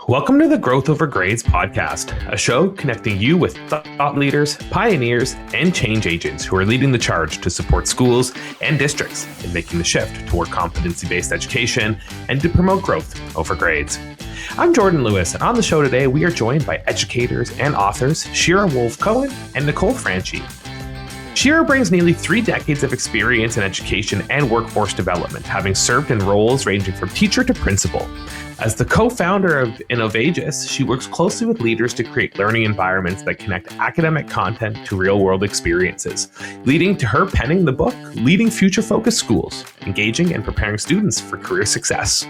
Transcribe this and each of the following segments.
Welcome to the Growth Over Grades podcast, a show connecting you with thought leaders, pioneers, and change agents who are leading the charge to support schools and districts in making the shift toward competency-based education and to promote growth over grades. I'm Jordan Lewis, and on the show today, we are joined by educators and authors Shira Woolf Cohen and Nicole Franchi. Shira brings nearly 3 decades of experience in education and workforce development, having served in roles ranging from teacher to principal. As the co-founder of Innovagus, she works closely with leaders to create learning environments that connect academic content to real-world experiences, leading to her penning the book, Leading Future-Focused Schools, Engaging and Preparing Students for Career Success.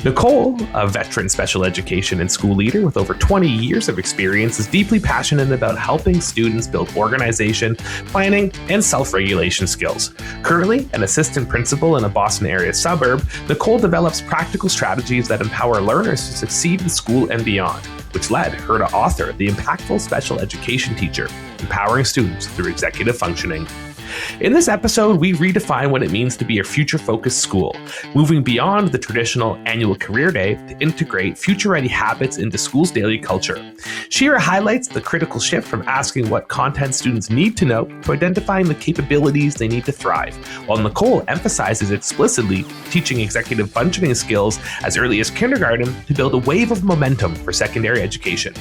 Nicole, a veteran special education and school leader with over 20 years of experience, is deeply passionate about helping students build organization, planning, and self-regulation skills. Currently an assistant principal in a Boston area suburb, Nicole develops practical strategies that empower learners to succeed in school and beyond, which led her to author The Impactful Special Education Teacher, Empowering Students Through Executive Functioning. In this episode, we redefine what it means to be a future-focused school, moving beyond the traditional annual career day to integrate future-ready habits into school's daily culture. Shira highlights the critical shift from asking what content students need to know to identifying the capabilities they need to thrive, while Nicole emphasizes explicitly teaching executive functioning skills as early as kindergarten to build a wave of momentum for secondary education.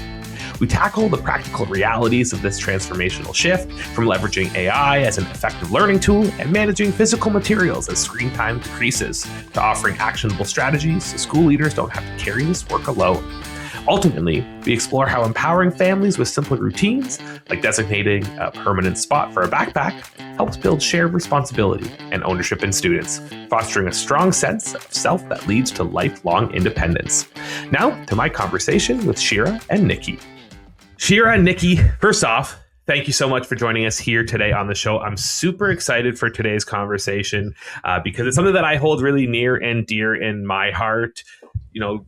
We tackle the practical realities of this transformational shift, from leveraging AI as an effective learning tool and managing physical materials as screen time decreases, to offering actionable strategies so school leaders don't have to carry this work alone. Ultimately, we explore how empowering families with simple routines, like designating a permanent spot for a backpack, helps build shared responsibility and ownership in students, fostering a strong sense of self that leads to lifelong independence. Now, to my conversation with Shira and Nikki. Shira and Nikki, first off, thank you so much for joining us here today on the show. I'm super excited for today's conversation because it's something that I hold really near and dear in my heart. You know,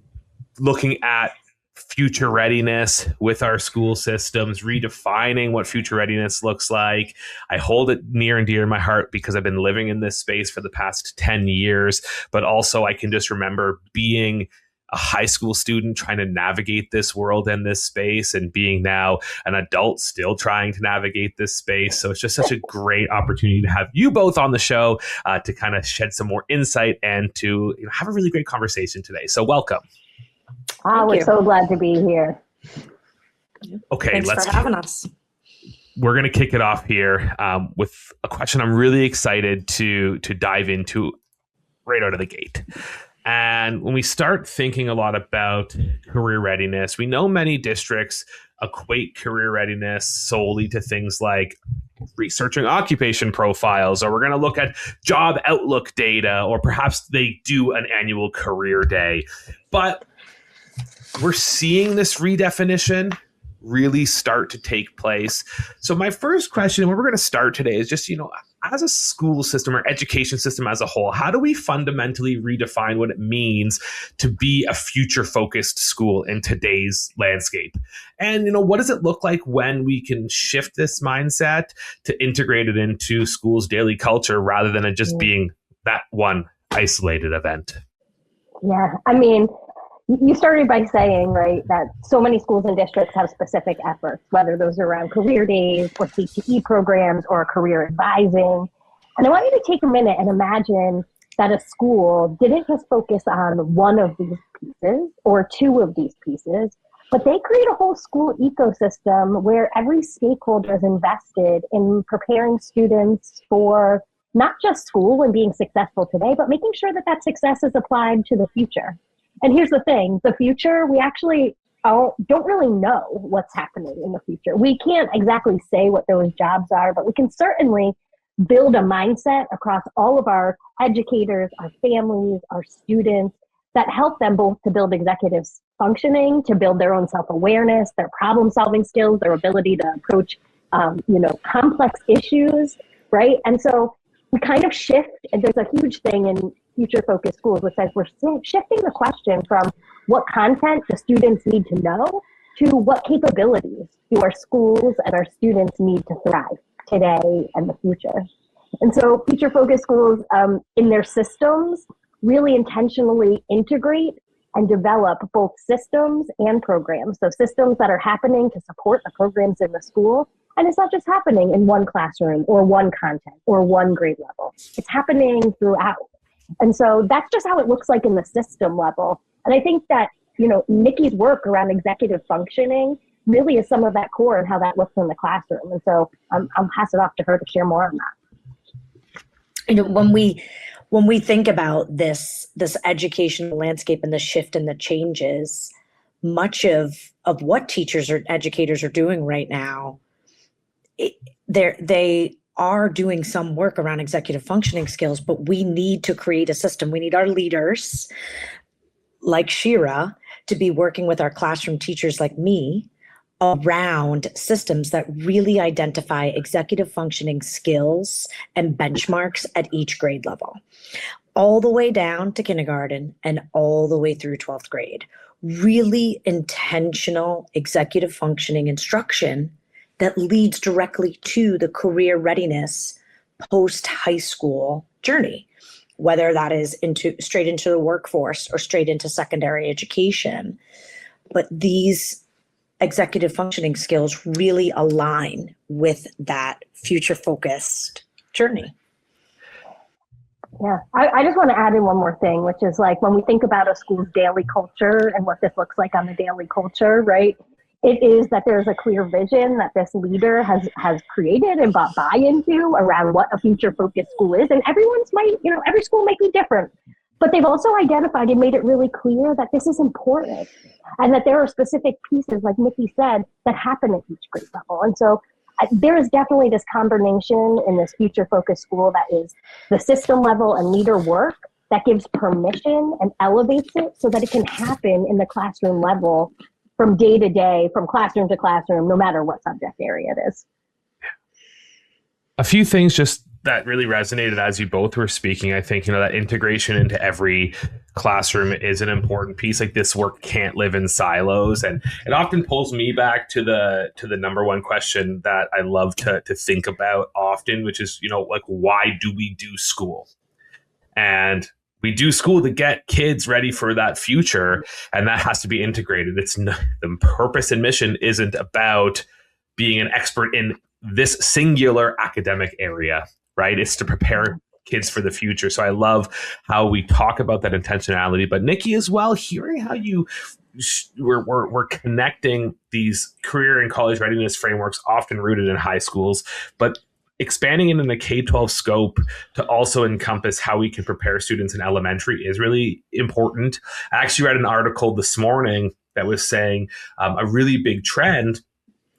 looking at future readiness with our school systems, redefining what future readiness looks like. I hold it near and dear in my heart because I've been living in this space for the past 10 years, but also I can just remember being a high school student trying to navigate this world and this space, and being now an adult still trying to navigate this space. So it's just such a great opportunity to have you both on the show to kind of shed some more insight and to have a really great conversation today. So welcome. We're so glad to be here. Okay, Thanks for having us. We're going to kick it off here with a question I'm really excited to dive into right out of the gate. And when we start thinking a lot about career readiness, we know many districts equate career readiness solely to things like researching occupation profiles, or we're going to look at job outlook data, or perhaps they do an annual career day. But we're seeing this redefinition really start to take place. So my first question, and where we're going to start today, is just, as a school system or education system as a whole, how do we fundamentally redefine what it means to be a future-focused school in today's landscape? And, what does it look like when we can shift this mindset to integrate it into schools' daily culture rather than it just being that one isolated event? Yeah, you started by saying, right, that so many schools and districts have specific efforts, whether those are around career days or CTE programs or career advising. And I want you to take a minute and imagine that a school didn't just focus on one of these pieces or 2 of these pieces, but they create a whole school ecosystem where every stakeholder is invested in preparing students for not just school and being successful today, but making sure that that success is applied to the future. And here's the thing, the future, we actually don't really know what's happening in the future. We can't exactly say what those jobs are, but we can certainly build a mindset across all of our educators, our families, our students, that help them both to build executive functioning, to build their own self-awareness, their problem-solving skills, their ability to approach, complex issues, right? And so we kind of shift, and there's a huge thing in future-focused schools, which says we're shifting the question from what content the students need to know to what capabilities do our schools and our students need to thrive today and the future. And so future-focused schools in their systems really intentionally integrate and develop both systems and programs. So systems that are happening to support the programs in the school. And it's not just happening in one classroom or one content or one grade level. It's happening throughout. And so that's just how it looks like in the system level. And I think that, Nikki's work around executive functioning really is some of that core and how that looks in the classroom. And so I'll pass it off to her to share more on that. When we think about this educational landscape and the shift and the changes, much of what teachers or educators are doing right now, they are doing some work around executive functioning skills, but we need to create a system. We need our leaders like Shira to be working with our classroom teachers like me around systems that really identify executive functioning skills and benchmarks at each grade level, all the way down to kindergarten and all the way through 12th grade. Really intentional executive functioning instruction that leads directly to the career readiness post-high school journey, whether that is straight into the workforce or straight into secondary education. But these executive functioning skills really align with that future-focused journey. Yeah, I just want to add in one more thing, which is like when we think about a school's daily culture and what this looks like on the daily culture, right? It is that there's a clear vision that this leader has created and bought buy-in to around what a future-focused school is. And every school might be different, but they've also identified and made it really clear that this is important and that there are specific pieces, like Nikki said, that happen at each grade level. And so there is definitely this combination in this future-focused school that is the system level and leader work that gives permission and elevates it so that it can happen in the classroom level from day to day, from classroom to classroom, no matter what subject area it is. A few things just that really resonated as you both were speaking. I think, that integration into every classroom is an important piece. Like, this work can't live in silos. And it often pulls me back to the number one question that I love to think about often, which is, why do we do school? And we do school to get kids ready for that future, and that has to be integrated. The purpose and mission isn't about being an expert in this singular academic area, right? It's to prepare kids for the future. So I love how we talk about that intentionality. But Nikki, as well, hearing how we're connecting these career and college readiness frameworks, often rooted in high schools, but expanding it in the K-12 scope to also encompass how we can prepare students in elementary is really important. I actually read an article this morning that was saying a really big trend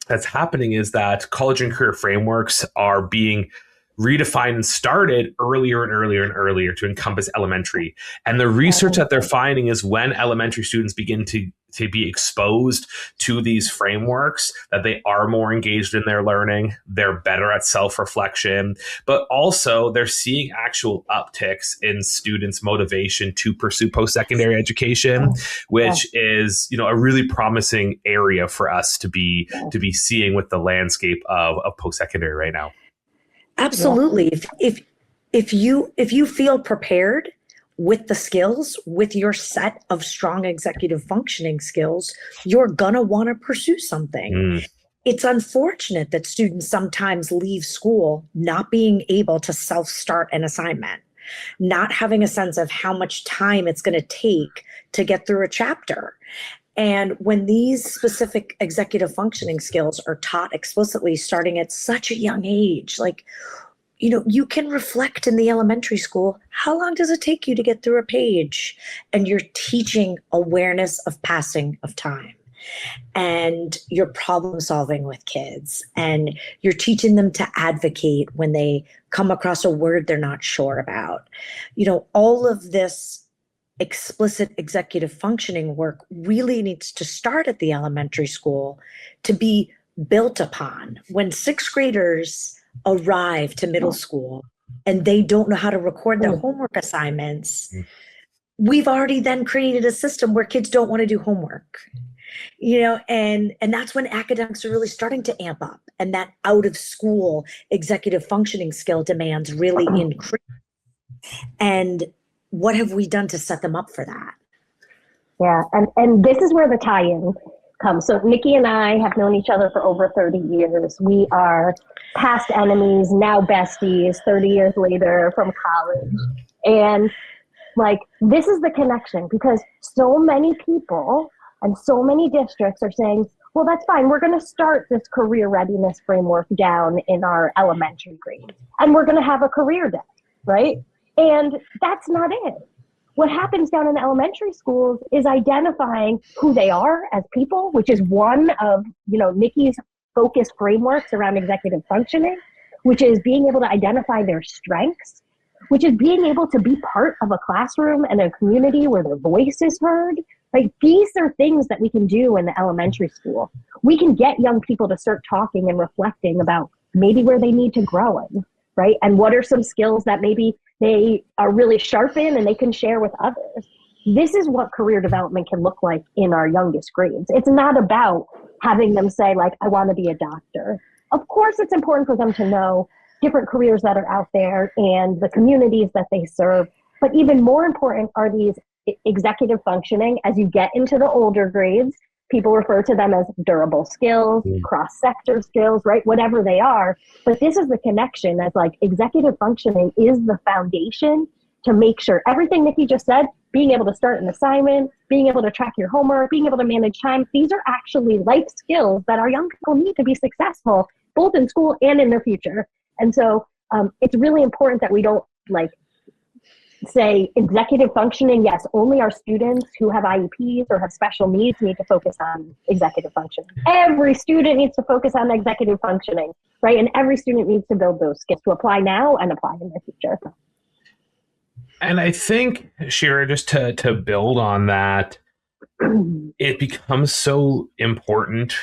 that's happening is that college and career frameworks are being redefined and started earlier and earlier and earlier to encompass elementary. And the research that they're finding is when elementary students begin to be exposed to these frameworks, that they are more engaged in their learning, they're better at self-reflection, but also they're seeing actual upticks in students' motivation to pursue post-secondary education, which is, a really promising area for us to be seeing with the landscape of post-secondary right now. Absolutely. If you feel prepared with the skills, with your set of strong executive functioning skills, you're gonna want to pursue something. It's unfortunate that students sometimes leave school not being able to self-start an assignment, not having a sense of how much time it's going to take to get through a chapter. And when these specific executive functioning skills are taught explicitly starting at such a young age, you can reflect in the elementary school, how long does it take you to get through a page? And you're teaching awareness of passing of time. And you're problem solving with kids. And you're teaching them to advocate when they come across a word they're not sure about. All of this explicit executive functioning work really needs to start at the elementary school to be built upon. When sixth graders arrive to middle school and they don't know how to record their homework assignments, we've already then created a system where kids don't want to do homework. And that's when academics are really starting to amp up, and that out of school executive functioning skill demands really increase. And what have we done to set them up for that? Yeah, and this is where the tie-in comes. So Nikki and I have known each other for over 30 years. We are past enemies, now besties, 30 years later from college. And like, this is the connection, because so many people and so many districts are saying, well, that's fine. We're going to start this career readiness framework down in our elementary grades, and we're going to have a career day, right? And that's not it. What happens down in the elementary schools is identifying who they are as people, which is one of, Nikki's focus frameworks around executive functioning, which is being able to identify their strengths, which is being able to be part of a classroom and a community where their voice is heard. Like, these are things that we can do in the elementary school. We can get young people to start talking and reflecting about maybe where they need to grow in, right? And what are some skills that maybe they are really sharp in and they can share with others. This is what career development can look like in our youngest grades. It's not about having them say, like, I want to be a doctor. Of course, it's important for them to know different careers that are out there and the communities that they serve. But even more important are these executive functioning. As you get into the older grades, people refer to them as durable skills, cross-sector skills, right? Whatever they are. But this is the connection, as like executive functioning is the foundation to make sure everything Nikki just said, being able to start an assignment, being able to track your homework, being able to manage time, these are actually life skills that our young people need to be successful, both in school and in their future. And so it's really important that we don't say executive functioning. Yes, only our students who have IEPs or have special needs need to focus on executive functioning. Every student needs to focus on executive functioning, right? And every student needs to build those skills to apply now and apply in the future. And I think, Shira, just to build on that, it becomes so important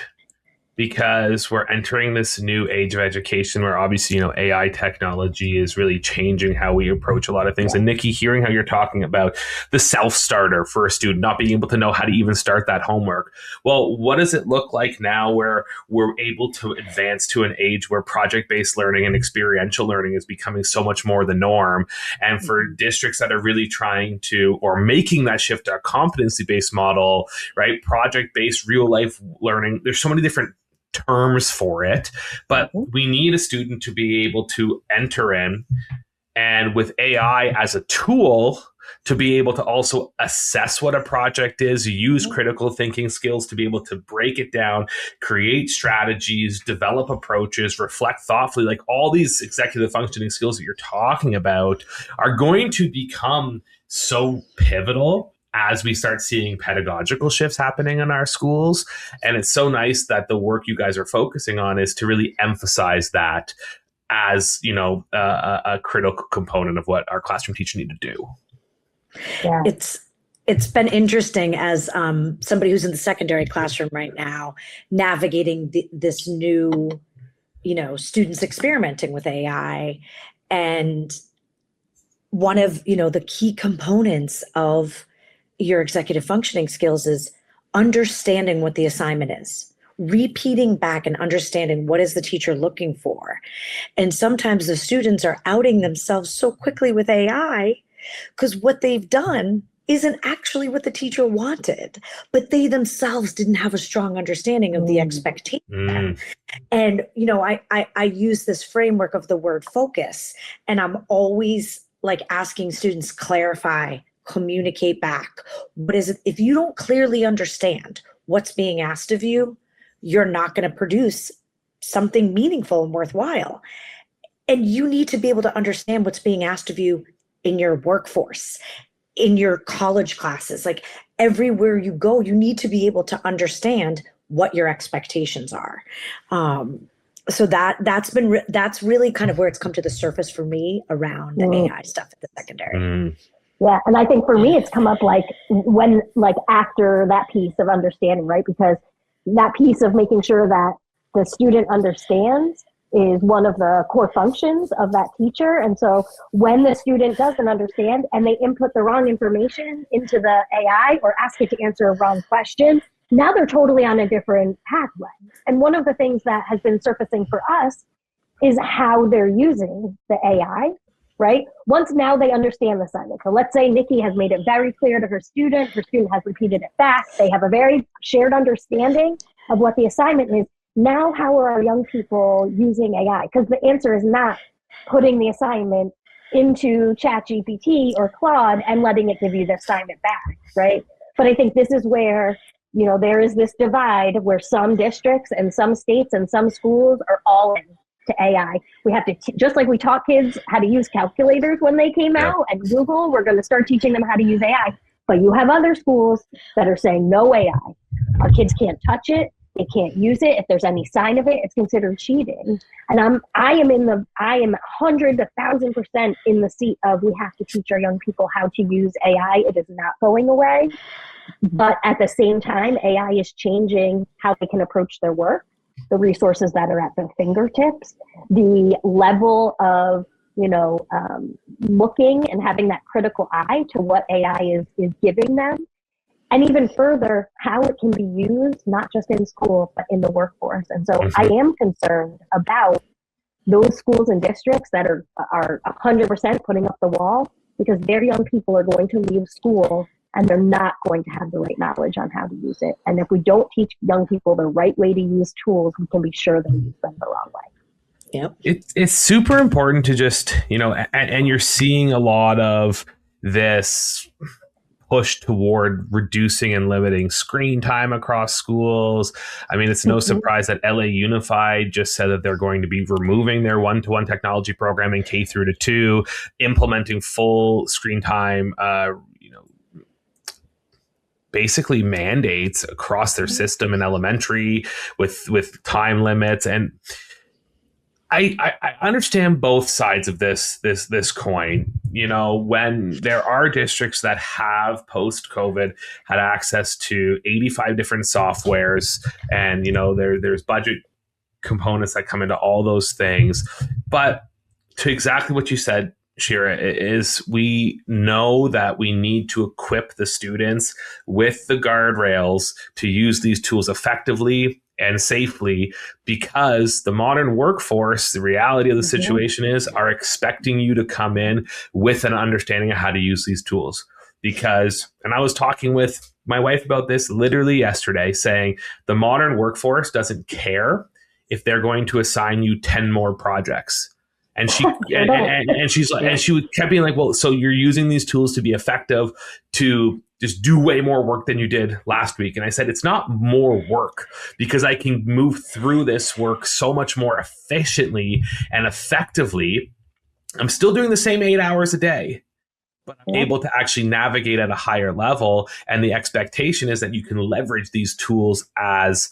because we're entering this new age of education where obviously, AI technology is really changing how we approach a lot of things. And Nikki, hearing how you're talking about the self-starter for a student, not being able to know how to even start that homework. Well, what does it look like now where we're able to advance to an age where project-based learning and experiential learning is becoming so much more the norm? And for districts that are really trying to, or making that shift to a competency-based model, right? Project-based real life learning, there's so many different terms for it, but we need a student to be able to enter in, and with AI as a tool to be able to also assess what a project is, use critical thinking skills to be able to break it down, create strategies, develop approaches, reflect thoughtfully. Like, all these executive functioning skills that you're talking about are going to become so pivotal as we start seeing pedagogical shifts happening in our schools. And it's so nice that the work you guys are focusing on is to really emphasize that as, a critical component of what our classroom teachers need to do. Yeah. It's been interesting as somebody who's in the secondary classroom right now, navigating this new, students experimenting with AI. And one of, the key components of your executive functioning skills is understanding what the assignment is, repeating back and understanding what is the teacher looking for. And sometimes the students are outing themselves so quickly with AI because what they've done isn't actually what the teacher wanted, but they themselves didn't have a strong understanding of the expectation. And, I use this framework of the word focus, and I'm always like asking students, clarify, communicate back. What is it? If you don't clearly understand what's being asked of you, you're not going to produce something meaningful and worthwhile. And you need to be able to understand what's being asked of you in your workforce, in your college classes, like everywhere you go, you need to be able to understand what your expectations are. So that's really kind of where it's come to the surface for me around the AI stuff at the secondary. Yeah, and I think for me, it's come up after that piece of understanding, right? Because that piece of making sure that the student understands is one of the core functions of that teacher. And so when the student doesn't understand and they input the wrong information into the AI or ask it to answer a wrong question, now they're totally on a different pathway. And one of the things that has been surfacing for us is how they're using the AI right? Once now they understand the assignment. So let's say Nikki has made it very clear to her student has repeated it fast. They have a very shared understanding of what the assignment is. Now, how are our young people using AI? Because the answer is not putting the assignment into ChatGPT or Claude and letting it give you the assignment back, right? But I think this is where, there is this divide where some districts and some states and some schools are all in to AI. We have to, just like we taught kids how to use calculators when they came out and Google, we're going to start teaching them how to use AI. But you have other schools that are saying no AI. Our kids can't touch it. They can't use it. If there's any sign of it, it's considered cheating. And I am 100 to 1,000% in the seat of we have to teach our young people how to use AI. It is not going away. But at the same time, AI is changing how they can approach their work, the resources that are at their fingertips, the level of, looking and having that critical eye to what AI is giving them. And even further, how it can be used, not just in school, but in the workforce. And so I am concerned about those schools and districts that are 100% putting up the wall, because their young people are going to leave school and they're not going to have the right knowledge on how to use it. And if we don't teach young people the right way to use tools, we can be sure they use them the wrong way. Yep. It's super important to just, and you're seeing a lot of this push toward reducing and limiting screen time across schools. I mean, it's no surprise that LA Unified just said that they're going to be removing their one-to-one technology program in K through to 2, implementing full screen time, basically mandates across their system in elementary with time limits. And I understand both sides of this coin. When there are districts that have post-COVID had access to 85 different softwares, and there's budget components that come into all those things. But to exactly what you said, Shira, is we know that we need to equip the students with the guardrails to use these tools effectively and safely, because the modern workforce, the reality of the situation are expecting you to come in with an understanding of how to use these tools. And I was talking with my wife about this literally yesterday, saying the modern workforce doesn't care if they're going to assign you 10 more projects. And she she kept being like, well, so you're using these tools to be effective, to just do way more work than you did last week. And I said, it's not more work, because I can move through this work so much more efficiently and effectively. I'm still doing the same 8 hours a day, but I'm able to actually navigate at a higher level. And the expectation is that you can leverage these tools as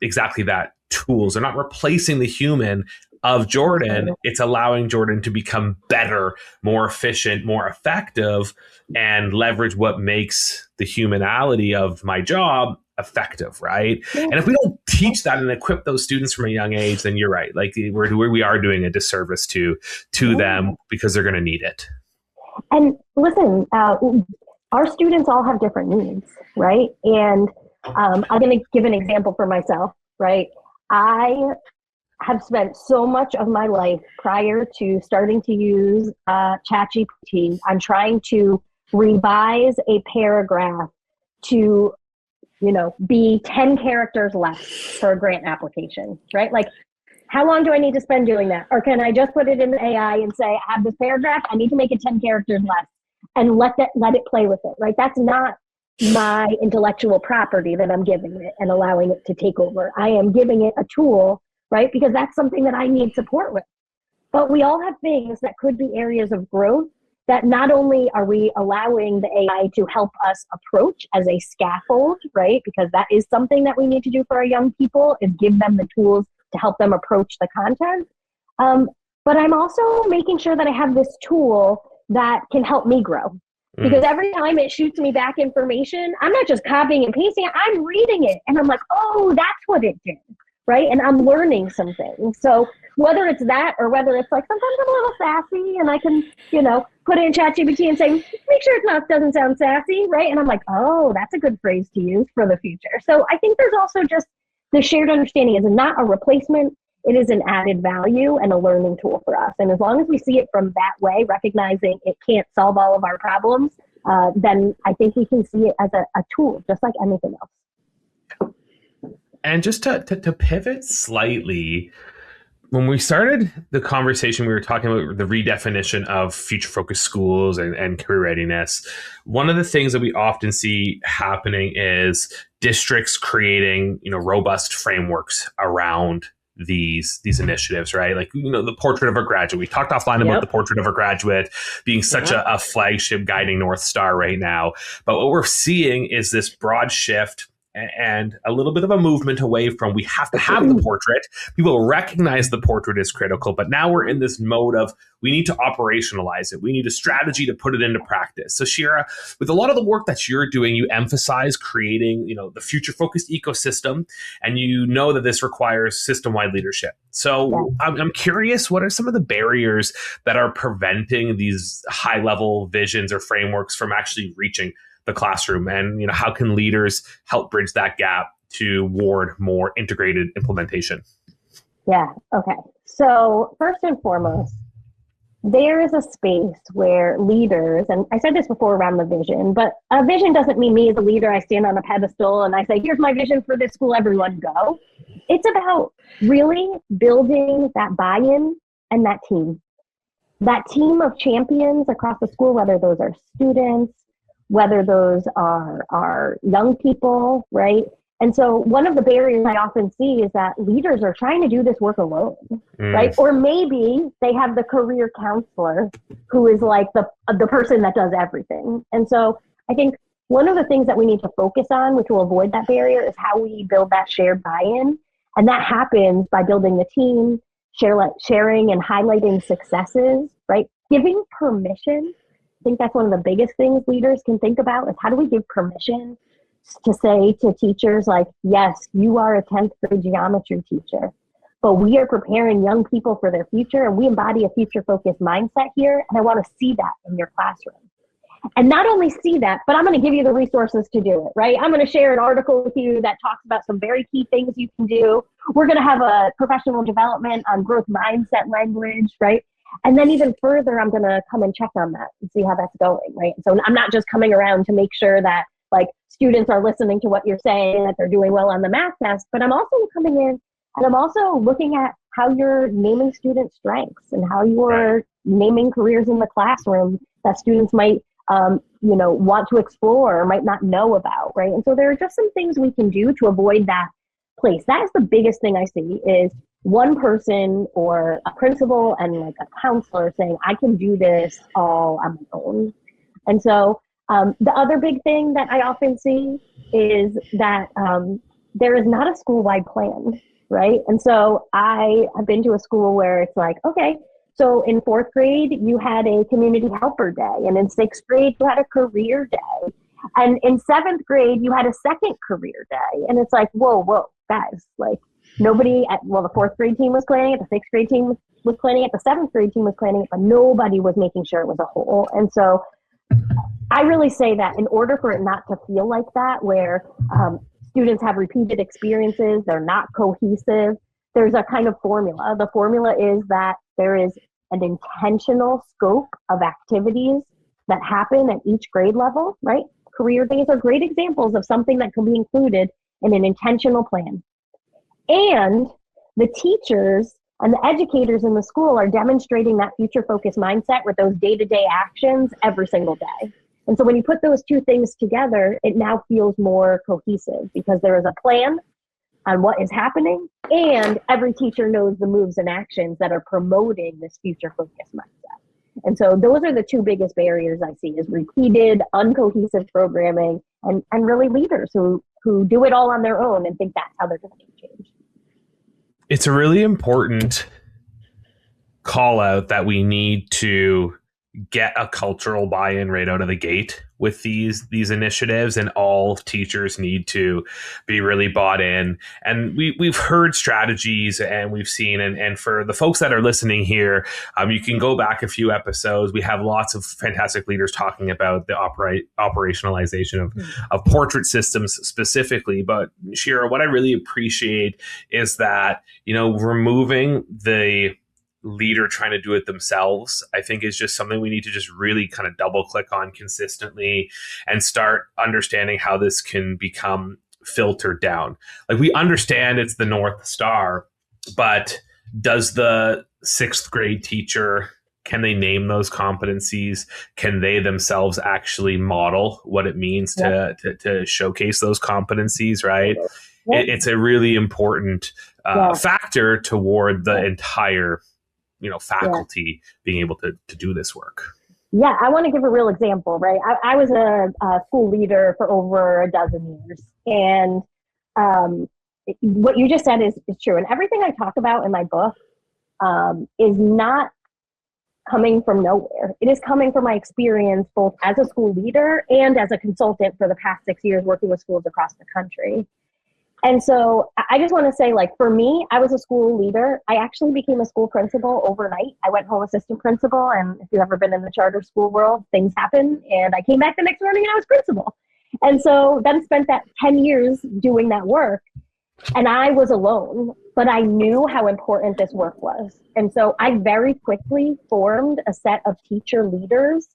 exactly that, tools. They're not replacing the human of Jordan. It's allowing Jordan to become better, more efficient, more effective, and leverage what makes the humanality of my job effective, right? And if we don't teach that and equip those students from a young age, then you're right. Like we are doing a disservice to them, because they're going to need it. And listen, our students all have different needs, right? And I'm going to give an example for myself, right? I have spent so much of my life prior to starting to use ChatGPT on trying to revise a paragraph to, be 10 characters less for a grant application, right? Like, how long do I need to spend doing that? Or can I just put it in the AI and say, I have this paragraph, I need to make it 10 characters less, and let it play with it, right? That's not my intellectual property that I'm giving it and allowing it to take over. I am giving it a tool, right? Because that's something that I need support with. But we all have things that could be areas of growth that not only are we allowing the AI to help us approach as a scaffold, right? Because that is something that we need to do for our young people, is give them the tools to help them approach the content. But I'm also making sure that I have this tool that can help me grow. Because every time it shoots me back information, I'm not just copying and pasting it, I'm reading it. And I'm like, oh, that's what it did, right? And I'm learning something. So whether it's that, or whether it's like, sometimes I'm a little sassy and I can, put it in ChatGPT and say, make sure it doesn't sound sassy, right? And I'm like, oh, that's a good phrase to use for the future. So I think there's also just the shared understanding is not a replacement. it is an added value and a learning tool for us. And as long as we see it from that way, recognizing it can't solve all of our problems, then I think we can see it as a tool, just like anything else. And just to pivot slightly, when we started the conversation, we were talking about the redefinition of future-focused schools and career readiness. One of the things that we often see happening is districts creating, robust frameworks around these initiatives, right? Like, the portrait of a graduate. We talked offline about the portrait of a graduate being such a flagship guiding North Star right now. But what we're seeing is this broad shift and a little bit of a movement away from we have to have the portrait. People recognize the portrait is critical, but now we're in this mode of we need to operationalize it. We need a strategy to put it into practice. So Shira, with a lot of the work that you're doing, you emphasize creating, the future-focused ecosystem, and you know that this requires system-wide leadership. So I'm curious, what are some of the barriers that are preventing these high-level visions or frameworks from actually reaching the classroom, and how can leaders help bridge that gap toward more integrated implementation? Yeah. Okay. So first and foremost, there is a space where leaders, and I said this before around the vision, but a vision doesn't mean me as a leader, I stand on a pedestal and I say, here's my vision for this school, everyone go. It's about really building that buy-in and that team of champions across the school, whether those are students, whether those are young people, right? And so one of the barriers I often see is that leaders are trying to do this work alone, right? Or maybe they have the career counselor who is like the person that does everything. And so I think one of the things that we need to focus on, which will avoid that barrier, is how we build that shared buy-in. And that happens by building the team, sharing and highlighting successes, right? Giving permission. I think that's one of the biggest things leaders can think about is how do we give permission to say to teachers like, yes, you are a 10th grade geometry teacher, but we are preparing young people for their future and we embody a future focused mindset here. And I want to see that in your classroom. And not only see that, but I'm going to give you the resources to do it, right? I'm going to share an article with you that talks about some very key things you can do. We're going to have a professional development on growth mindset language, right? And then even further, I'm going to come and check on that and see how that's going, right? So I'm not just coming around to make sure that like students are listening to what you're saying, that they're doing well on the math test, but I'm also coming in and I'm also looking at how you're naming student strengths and how you're naming careers in the classroom that students might, want to explore or might not know about, right? And so there are just some things we can do to avoid that place. That is the biggest thing I see is one person or a principal and like a counselor saying, I can do this all on my own. And so the other big thing that I often see is that there is not a school-wide plan, right? And so I have been to a school where it's like, okay, so in 4th grade, you had a community helper day. And in 6th grade, you had a career day. And in 7th grade, you had a second career day. And it's like, whoa, guys, like, nobody the 4th grade team was planning it, the 6th grade team was planning it, the 7th grade team was planning it, but nobody was making sure it was a whole. And so I really say that in order for it not to feel like that, where students have repeated experiences, they're not cohesive, there's a kind of formula. The formula is that there is an intentional scope of activities that happen at each grade level, right? Career days are great examples of something that can be included in an intentional plan. And the teachers and the educators in the school are demonstrating that future-focused mindset with those day-to-day actions every single day. And so when you put those two things together, it now feels more cohesive because there is a plan on what is happening and every teacher knows the moves and actions that are promoting this future-focused mindset. And so those are the two biggest barriers I see is repeated, uncohesive programming and really leaders who do it all on their own and think that's how they're going to make change. It's a really important call out that we need to get a cultural buy-in right out of the gate with these initiatives, and all teachers need to be really bought in. And we've heard strategies, and we've seen, and for the folks that are listening here, you can go back a few episodes. We have lots of fantastic leaders talking about the operationalization of portrait systems specifically. But Shira, what I really appreciate is that, removing the leader trying to do it themselves, I think, is just something we need to just really kind of double click on consistently and start understanding how this can become filtered down. Like, we understand it's the North Star, but does the 6th grade teacher, can they name those competencies? Can they themselves actually model what it means to showcase those competencies, right? It's a really important factor toward the entire faculty being able to do this work. Yeah, I want to give a real example, right? I was a school leader for over a dozen years. And what you just said is true. And everything I talk about in my book is not coming from nowhere. It is coming from my experience both as a school leader and as a consultant for the past 6 years working with schools across the country. And so I just want to say, like, for me, I was a school leader. I actually became a school principal overnight. I went home assistant principal. And if you've ever been in the charter school world, things happen. And I came back the next morning and I was principal. And so then spent that 10 years doing that work. And I was alone, but I knew how important this work was. And so I very quickly formed a set of teacher leaders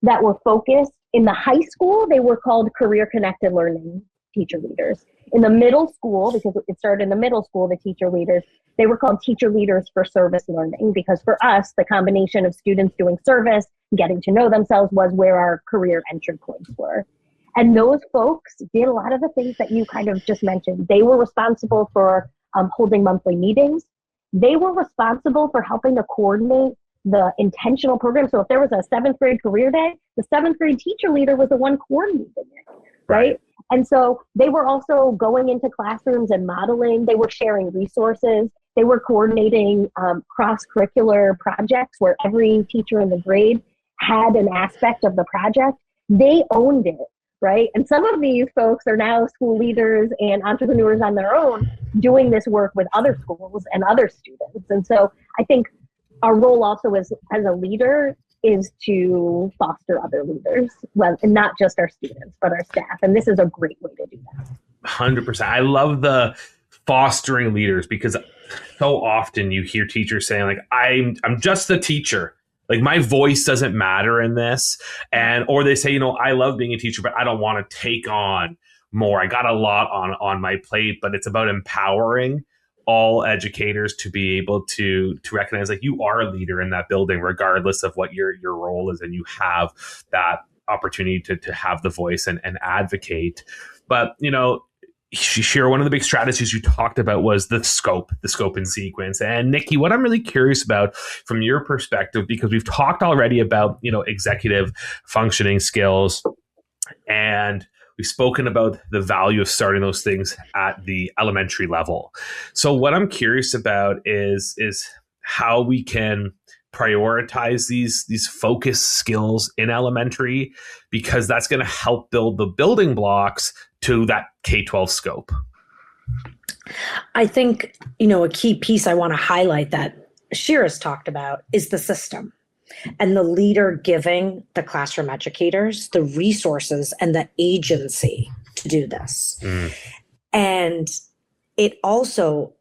that were focused. In the high school, they were called career connected learning teacher leaders. In the middle school, because it started in the middle school, the teacher leaders, they were called teacher leaders for service learning, because for us, the combination of students doing service, getting to know themselves, was where our career entry points were. And those folks did a lot of the things that you kind of just mentioned. They were responsible for holding monthly meetings. They were responsible for helping to coordinate the intentional program. So if there was a 7th grade career day, the 7th grade teacher leader was the one coordinating it, right? And so they were also going into classrooms and modeling. They were sharing resources. They were coordinating cross-curricular projects where every teacher in the grade had an aspect of the project. They owned it, right? And some of these folks are now school leaders and entrepreneurs on their own, doing this work with other schools and other students. And so I think our role also as a leader is to foster other leaders, well, and not just our students, but our staff. And this is a great way to do that. 100%. I love the fostering leaders, because so often you hear teachers saying, like, I'm just a teacher. Like, my voice doesn't matter in this. Or they say, I love being a teacher, but I don't want to take on more. I got a lot on my plate. But it's about empowering all educators to be able to recognize, like, you are a leader in that building, regardless of what your role is, and you have that opportunity to have the voice and advocate. But, Shira, one of the big strategies you talked about was the scope and sequence. And Nikki, what I'm really curious about from your perspective, because we've talked already about, executive functioning skills, and we've spoken about the value of starting those things at the elementary level. So what I'm curious about is how we can prioritize these focus skills in elementary, because that's going to help build the building blocks to that K-12 scope. I think, a key piece I want to highlight that Shira's talked about is the system, and the leader giving the classroom educators the resources and the agency to do this. And it also,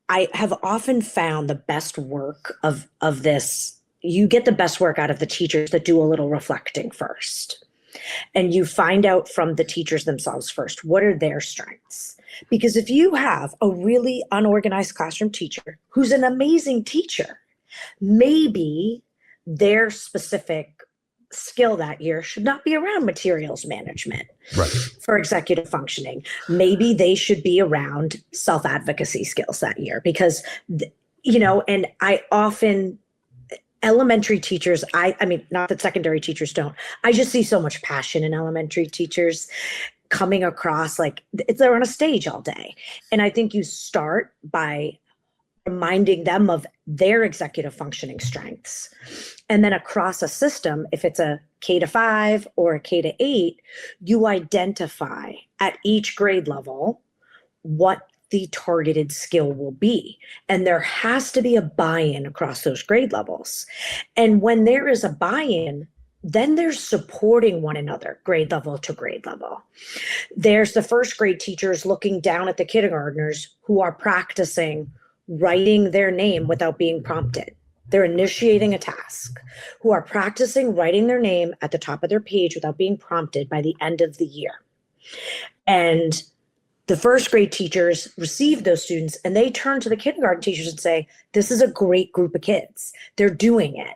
I have often found the best work of this. You get the best work out of the teachers that do a little reflecting first. And you find out from the teachers themselves first, what are their strengths? Because if you have a really unorganized classroom teacher who's an amazing teacher, maybe their specific skill that year should not be around materials management, right, for executive functioning. Maybe they should be around self-advocacy skills that year, because, and I often, elementary teachers, I mean, not that secondary teachers don't, I just see so much passion in elementary teachers coming across, like they're on a stage all day. And I think you start by reminding them of their executive functioning strengths. And then across a system, if it's a K-5 or a K-8, you identify at each grade level what the targeted skill will be. And there has to be a buy-in across those grade levels. And when there is a buy-in, then there's supporting one another, grade level to grade level. There's the first grade teachers looking down at the kindergartners who are practicing writing their name without being prompted. They're initiating a task, who are practicing writing their name at the top of their page without being prompted by the end of the year. And the first grade teachers receive those students and they turn to the kindergarten teachers and say, this is a great group of kids. They're doing it.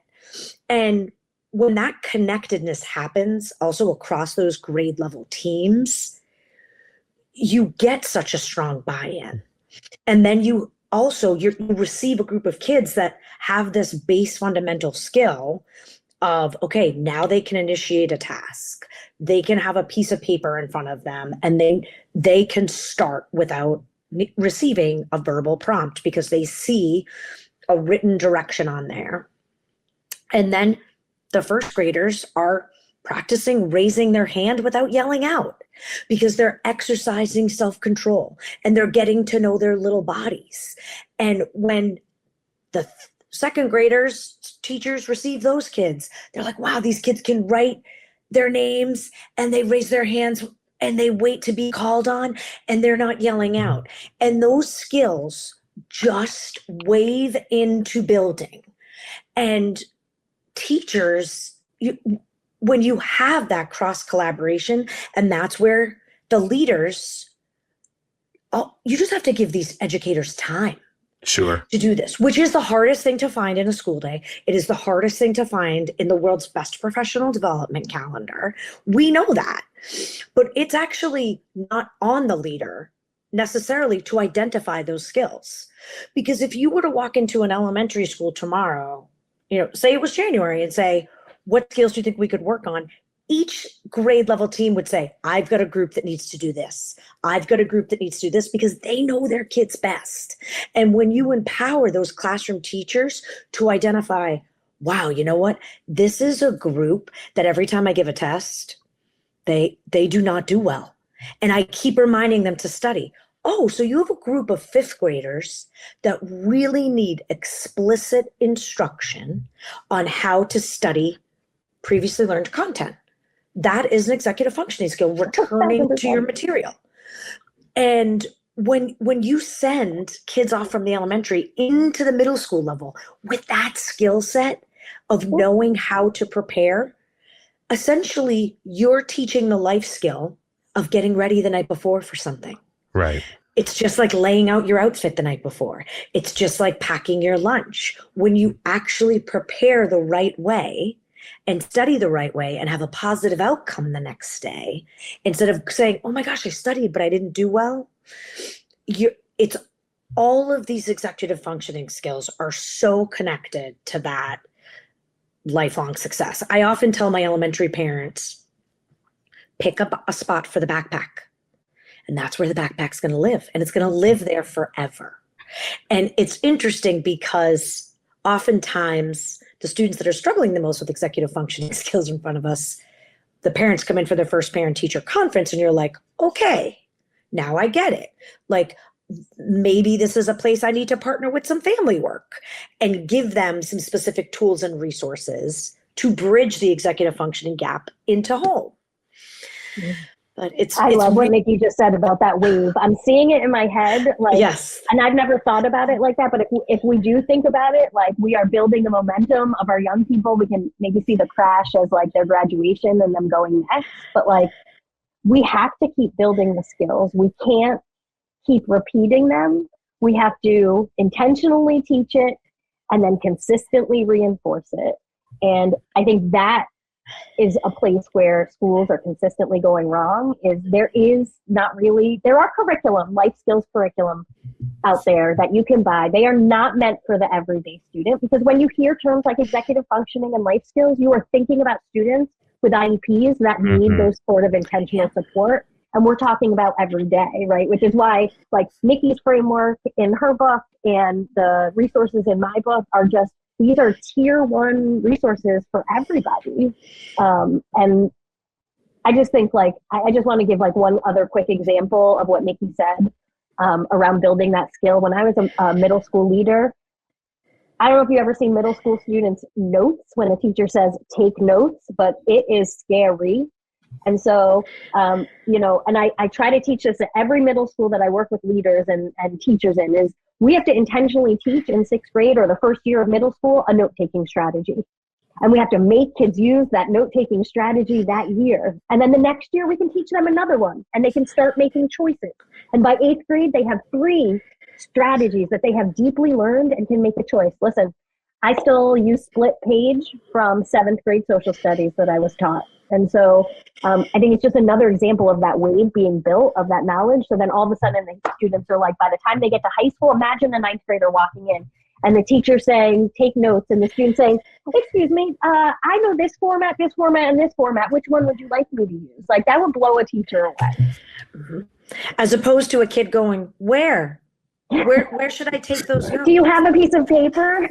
And when that connectedness happens also across those grade level teams, you get such a strong buy-in. And then you receive a group of kids that have this base fundamental skill of, okay, now they can initiate a task. They can have a piece of paper in front of them and they can start without receiving a verbal prompt because they see a written direction on there. And then the first graders are practicing raising their hand without yelling out because they're exercising self-control and they're getting to know their little bodies. And when the second graders, teachers receive those kids, they're like, wow, these kids can write their names and they raise their hands and they wait to be called on and they're not yelling out. And those skills just wave into building. And teachers, when you have that cross collaboration, and that's where the leaders, you just have to give these educators time. Sure. To do this, which is the hardest thing to find in a school day. It is the hardest thing to find in the world's best professional development calendar. We know that, but it's actually not on the leader necessarily to identify those skills. Because if you were to walk into an elementary school tomorrow, say it was January and say, what skills do you think we could work on? Each grade level team would say, I've got a group that needs to do this. I've got a group that needs to do this because they know their kids best. And when you empower those classroom teachers to identify, wow, you know what? This is a group that every time I give a test, they do not do well. And I keep reminding them to study. Oh, so you have a group of fifth graders that really need explicit instruction on how to study previously learned content. That is an executive functioning skill, returning to your material. And when you send kids off from the elementary into the middle school level with that skill set of knowing how to prepare, essentially you're teaching the life skill of getting ready the night before for something. Right. It's just like laying out your outfit the night before. It's just like packing your lunch. When you actually prepare the right way and study the right way and have a positive outcome the next day, instead of saying, oh my gosh, I studied, but I didn't do well. It's all of these executive functioning skills are so connected to that lifelong success. I often tell my elementary parents, pick up a spot for the backpack. And that's where the backpack's going to live. And it's going to live there forever. And it's interesting because oftentimes the students that are struggling the most with executive functioning skills in front of us, the parents come in for their first parent-teacher conference and you're like, okay, now I get it. Like, maybe this is a place I need to partner with some family work and give them some specific tools and resources to bridge the executive functioning gap into home. Mm-hmm. But I love what Nikki just said about that wave. I'm seeing it in my head, like, yes. And I've never thought about it like that. But if we do think about it, like, we are building the momentum of our young people. We can maybe see the crash as like their graduation and them going next. But like, we have to keep building the skills. We can't keep repeating them. We have to intentionally teach it and then consistently reinforce it. And I think that is a place where schools are consistently going wrong. There are curriculum, life skills curriculum out there that you can buy. They are not meant for the everyday student, because when you hear terms like executive functioning and life skills, you are thinking about students with IEPs that need those sort of intentional support. And we're talking about every day, right? Which is why like Nikki's framework in her book and the resources in my book are just, these are tier one resources for everybody. And I just think like, I just want to give like one other quick example of what Nikki said around building that skill. When I was a middle school leader, I don't know if you've ever seen middle school students' notes when a teacher says, take notes, but it is scary. And so, you know, and I try to teach this at every middle school that I work with leaders and teachers in, is we have to intentionally teach in sixth grade or the first year of middle school a note-taking strategy. And we have to make kids use that note-taking strategy that year. And then the next year we can teach them another one and they can start making choices. And by eighth grade, they have 3 strategies that they have deeply learned and can make a choice. Listen, I still use split page from 7th grade social studies that I was taught. And so I think it's just another example of that wave being built of that knowledge. So then all of a sudden the students are like, by the time they get to high school, imagine a 9th grader walking in and the teacher saying, take notes, and the student saying, excuse me, I know this format, and this format. Which one would you like me to use? Like that would blow a teacher away. Mm-hmm. As opposed to a kid going, where should I take those notes? Do you have a piece of paper?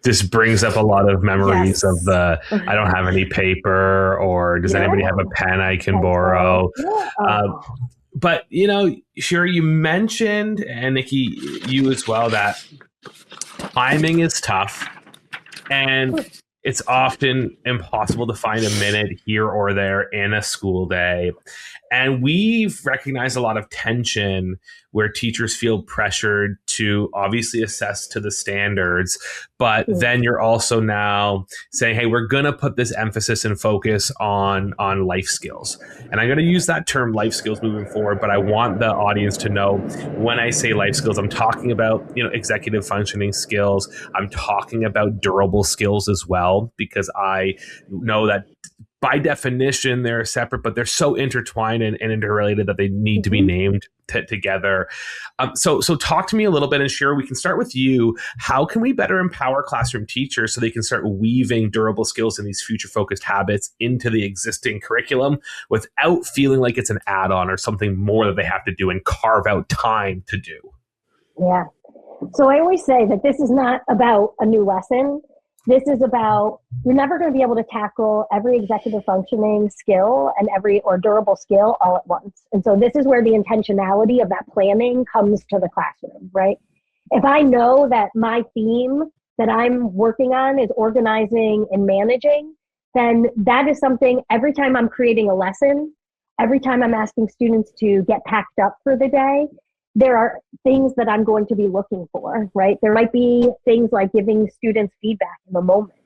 Just brings up a lot of memories Yes. of the, I don't have any paper, or does anybody have a pen I can borrow? But, you know, Shira, you mentioned, and Nikki, you as well, that timing is tough. And it's often impossible to find a minute here or there in a school day. And we've recognized a lot of tension where teachers feel pressured to obviously assess to the standards, but then you're also now saying, hey, we're going to put this emphasis and focus on life skills. And I'm going to use that term life skills moving forward, but I want the audience to know when I say life skills, I'm talking about, you know, executive functioning skills. I'm talking about durable skills as well, because I know that by definition, they're separate, but they're so intertwined and interrelated that they need to be named together. So talk to me a little bit, and Shira, we can start with you. How can we better empower classroom teachers so they can start weaving durable skills and these future-focused habits into the existing curriculum without feeling like it's an add-on or something more that they have to do and carve out time to do? Yeah. So I always say that this is not about a new lesson. This is about, you're never going to be able to tackle every executive functioning skill and every or durable skill all at once. And so this is where the intentionality of that planning comes to the classroom, right? If I know that my theme that I'm working on is organizing and managing, then that is something every time I'm creating a lesson, every time I'm asking students to get packed up for the day, there are things that I'm going to be looking for, right? There might be things like giving students feedback in the moment.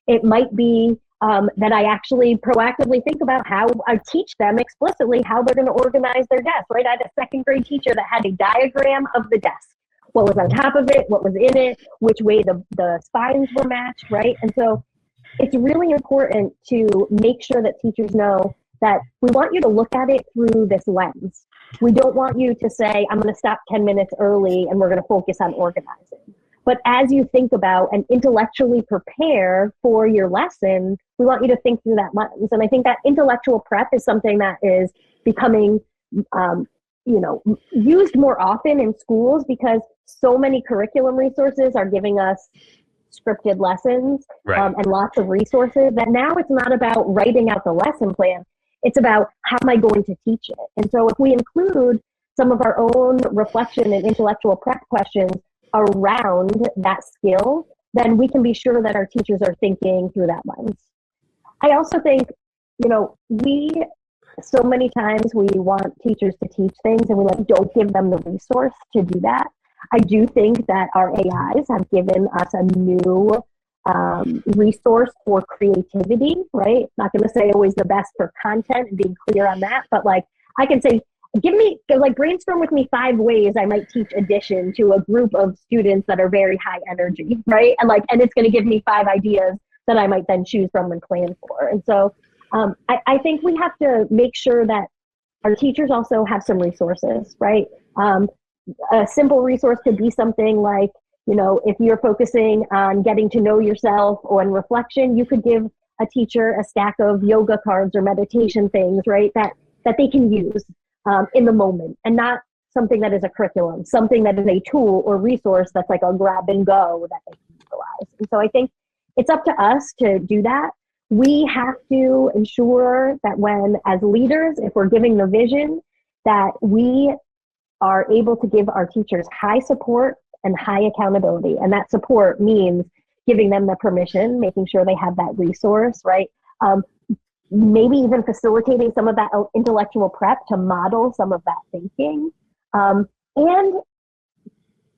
It might be that I actually proactively think about how I teach them explicitly how they're going to organize their desk, right? I had a 2nd grade teacher that had a diagram of the desk. What was on top of it, what was in it, which way the spines were matched, right? And so it's really important to make sure that teachers know that we want you to look at it through this lens. We don't want you to say, I'm going to stop 10 minutes early and we're going to focus on organizing. But as you think about and intellectually prepare for your lesson, we want you to think through that lens. And I think that intellectual prep is something that is becoming, used more often in schools because so many curriculum resources are giving us scripted lessons and lots of resources that now it's not about writing out the lesson plan. It's about how am I going to teach it? And so if we include some of our own reflection and intellectual prep questions around that skill, then we can be sure that our teachers are thinking through that lens. I also think, so many times we want teachers to teach things and we don't give them the resource to do that. I do think that our AIs have given us a new resource for creativity, right? Not going to say always the best for content and being clear on that, but I can say, brainstorm with me 5 ways I might teach addition to a group of students that are very high energy, right? And it's going to give me 5 ideas that I might then choose from and plan for. And so I think we have to make sure that our teachers also have some resources, right? A simple resource could be something like, if you're focusing on getting to know yourself or in reflection, you could give a teacher a stack of yoga cards or meditation things, right, that they can use in the moment, and not something that is a curriculum, something that is a tool or resource that's like a grab and go that they can utilize. And so I think it's up to us to do that. We have to ensure that when, as leaders, if we're giving the vision, that we are able to give our teachers high support and high accountability. And that support means giving them the permission, making sure they have that resource, right? Maybe even facilitating some of that intellectual prep to model some of that thinking, and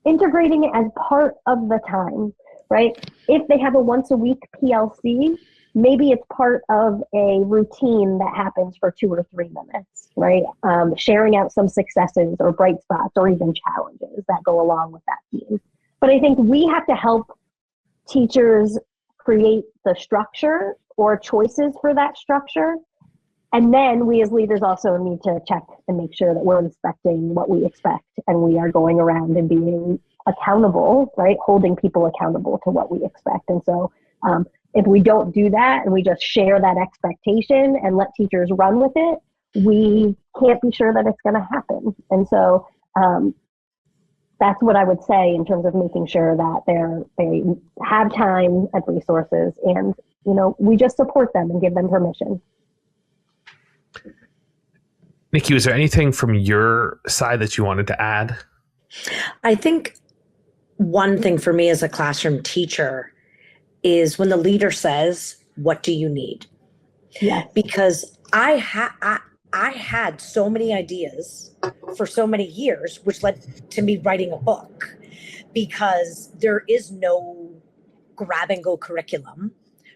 integrating it as part of the time, right? If they have a once a week PLC, maybe it's part of a routine that happens for 2 or 3 minutes, right? Sharing out some successes or bright spots or even challenges that go along with that theme. But I think we have to help teachers create the structure or choices for that structure. And then we as leaders also need to check and make sure that we're inspecting what we expect, and we are going around and being accountable, right? Holding people accountable to what we expect. And so if we don't do that and we just share that expectation and let teachers run with it, we can't be sure that it's going to happen. And so that's what I would say in terms of making sure that they have time and resources, and we just support them and give them permission. Nikki, was there anything from your side that you wanted to add? I think one thing for me as a classroom teacher is when the leader says, "What do you need?" Yes. Because I had so many ideas for so many years, which led to me writing a book, because there is no grab and go curriculum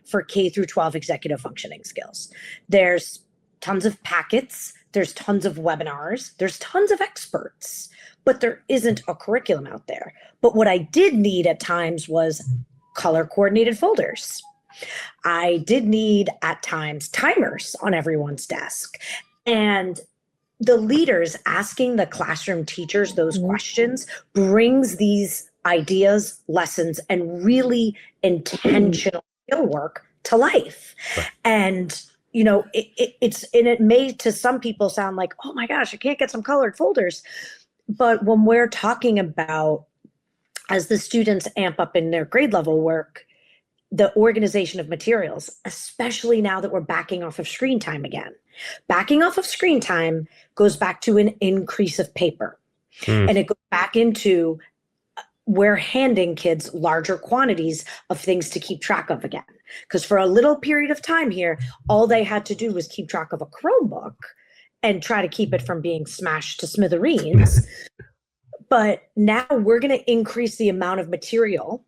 for K through 12 executive functioning skills. There's tons of packets, there's tons of webinars, there's tons of experts, but there isn't a curriculum out there. But what I did need at times was color coordinated folders. I did need at times timers on everyone's desk. And the leaders asking the classroom teachers those questions brings these ideas, lessons, and really intentional skill work to life. Right. And it may to some people sound like, oh my gosh, I can't get some colored folders. But when we're talking about, as the students amp up in their grade level work, the organization of materials, especially now that we're backing off of screen time again. Backing off of screen time goes back to an increase of paper. And it goes back into we're handing kids larger quantities of things to keep track of again. Because for a little period of time here, all they had to do was keep track of a Chromebook and try to keep it from being smashed to smithereens. But now we're going to increase the amount of material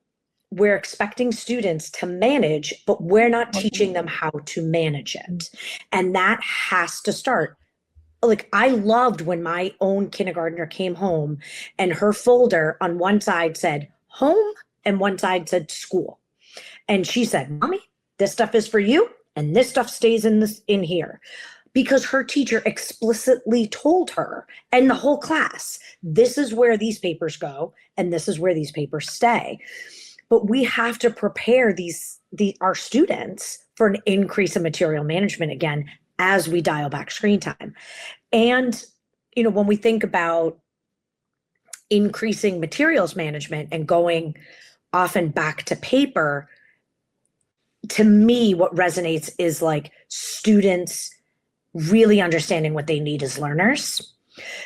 we're expecting students to manage, but we're not teaching them how to manage it. And that has to start. Like, I loved when my own kindergartner came home and her folder on one side said home and one side said school. And she said, "Mommy, this stuff is for you and this stuff stays in here." Because her teacher explicitly told her and the whole class, this is where these papers go and this is where these papers stay. But we have to prepare our students for an increase in material management again as we dial back screen time. And when we think about increasing materials management and going often back to paper, to me, what resonates is like students really understanding what they need as learners,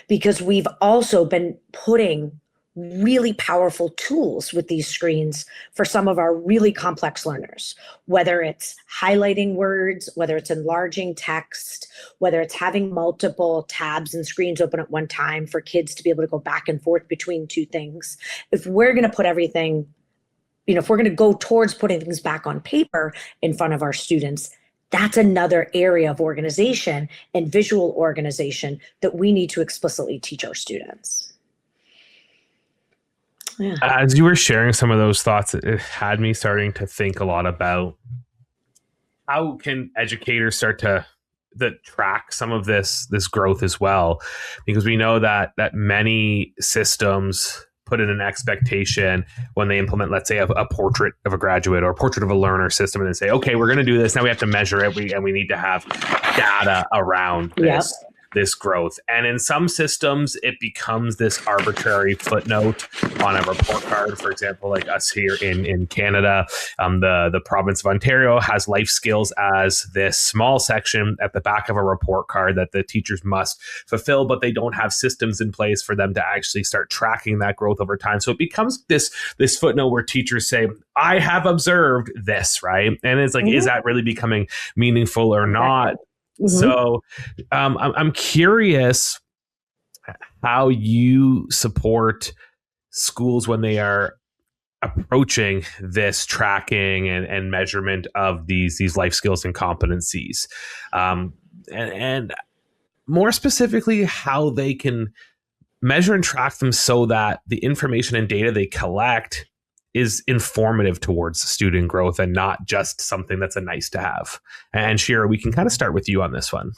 because we've also been putting really powerful tools with these screens for some of our really complex learners, whether it's highlighting words, whether it's enlarging text, whether it's having multiple tabs and screens open at one time for kids to be able to go back and forth between two things. If we're going to put everything, if we're going to go towards putting things back on paper in front of our students, that's another area of organization and visual organization that we need to explicitly teach our students. Yeah. As you were sharing some of those thoughts, it had me starting to think a lot about how can educators start to track some of this growth as well, because we know that many systems put in an expectation when they implement, let's say, a portrait of a graduate or a portrait of a learner system, and then say, okay, we're going to do this. Now we have to measure it. We need to have data around this growth. And in some systems, it becomes this arbitrary footnote on a report card. For example, like us here in Canada, the province of Ontario has life skills as this small section at the back of a report card that the teachers must fulfill, but they don't have systems in place for them to actually start tracking that growth over time. So it becomes this footnote where teachers say, I have observed this, right? And it's like, is that really becoming meaningful or not? So I'm curious how you support schools when they are approaching this tracking and measurement of these life skills and competencies, and more specifically, how they can measure and track them so that the information and data they collect is informative towards student growth and not just something that's a nice to have. And Shira, we can kind of start with you on this one.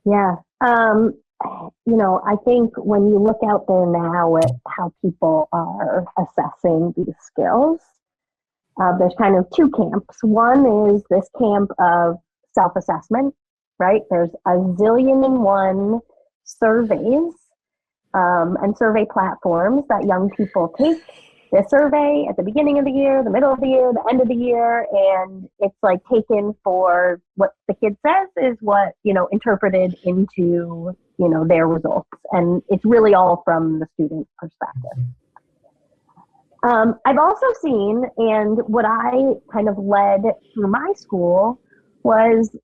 Yeah. I think when you look out there now at how people are assessing these skills, there's kind of two camps. One is this camp of self-assessment, right? There's a zillion and one surveys and survey platforms that young people take the survey at the beginning of the year, the middle of the year, the end of the year, and it's like taken for what the kid says is what, interpreted into, their results. And it's really all from the student perspective. I've also seen, and what I kind of led through my school was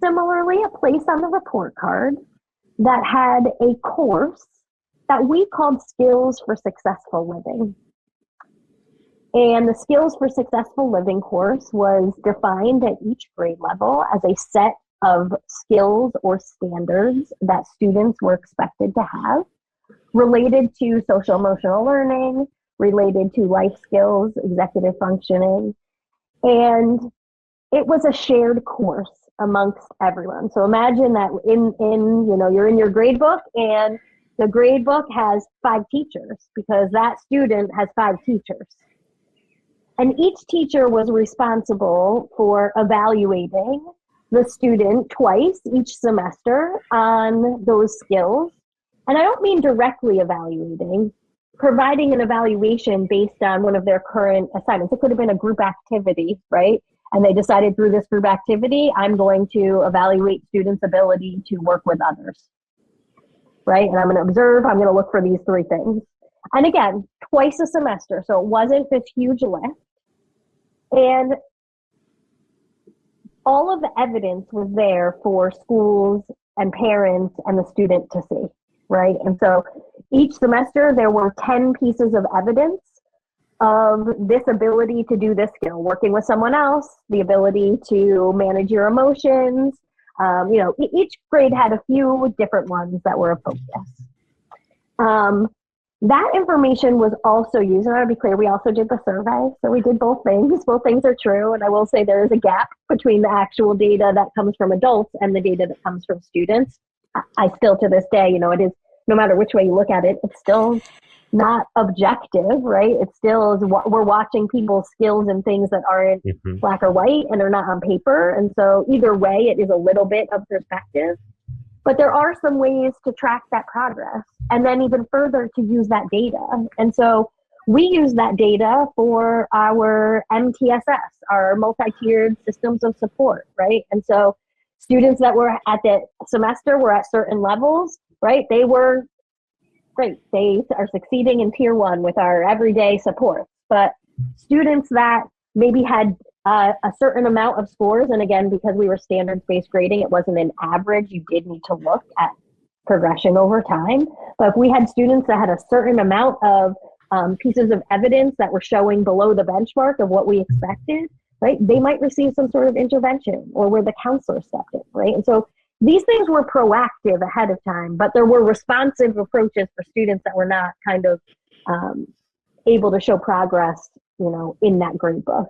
similarly a place on the report card that had a course that we called Skills for Successful Living. And the Skills for Successful Living course was defined at each grade level as a set of skills or standards that students were expected to have related to social emotional learning, related to life skills, executive functioning. And it was a shared course amongst everyone. So imagine that you're in your grade book and the grade book has 5 teachers because that student has 5 teachers. And each teacher was responsible for evaluating the student twice each semester on those skills. And I don't mean directly evaluating, providing an evaluation based on one of their current assignments. It could have been a group activity, right? And they decided through this group activity, I'm going to evaluate students' ability to work with others. Right? And I'm going to observe, I'm going to look for these 3 things. And again, twice a semester. So it wasn't this huge lift. And all of the evidence was there for schools and parents and the student to see, right? And so each semester there were 10 pieces of evidence of this ability to do this skill, working with someone else, the ability to manage your emotions. Each grade had a few different ones that were a focus. That information was also used, and I want to be clear, we also did the survey. So we did both things. Both things are true. And I will say there is a gap between the actual data that comes from adults and the data that comes from students. I still, to this day, it is, no matter which way you look at it, it's still not objective, right? It still is, we're watching people's skills and things that aren't black or white and they're not on paper. And so either way, it is a little bit of perspective. But there are some ways to track that progress and then even further to use that data. And so we use that data for our MTSS, our multi-tiered systems of support, right? And so students that were at the semester were at certain levels, right? They were great. They are succeeding in tier 1 with our everyday support. But students that maybe had a certain amount of scores, and again, because we were standards-based grading, it wasn't an average. You did need to look at progression over time. But if we had students that had a certain amount of pieces of evidence that were showing below the benchmark of what we expected, right, they might receive some sort of intervention or where the counselor stepped in, right? And so these things were proactive ahead of time, but there were responsive approaches for students that were not kind of able to show progress, in that grade book.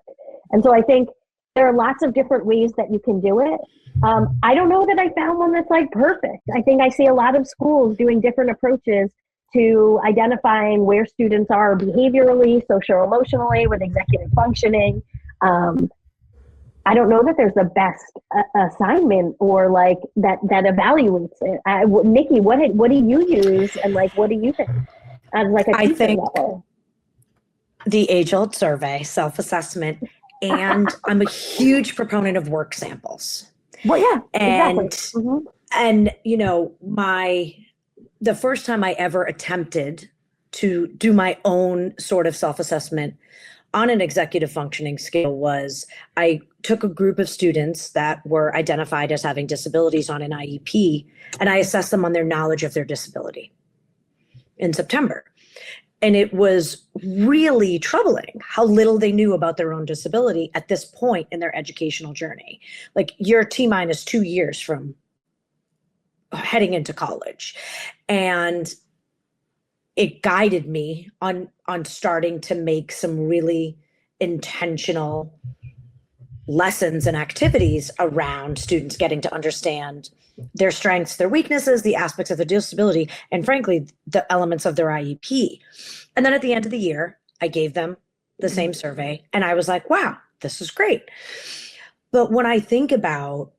And so I think there are lots of different ways that you can do it. I don't know that I found one that's like perfect. I think I see a lot of schools doing different approaches to identifying where students are behaviorally, social, emotionally, with executive functioning. I don't know that there's the best assignment or like that evaluates it. Nikki, what do you use, and like what do you think as like a teacher level? The age-old survey, self-assessment, and I'm a huge proponent of work samples. Well, yeah, and exactly. Mm-hmm. And you know, the first time I ever attempted to do my own sort of self-assessment on an executive functioning scale was I took a group of students that were identified as having disabilities on an IEP, and I assessed them on their knowledge of their disability in September. And it was really troubling how little they knew about their own disability at this point in their educational journey. Like, you're T-minus 2 years from heading into college. And it guided me on starting to make some really intentional lessons and activities around students getting to understand their strengths, their weaknesses, the aspects of their disability, and frankly, the elements of their IEP. And then at the end of the year, I gave them the same survey, and I was like, wow, this is great. But when I think about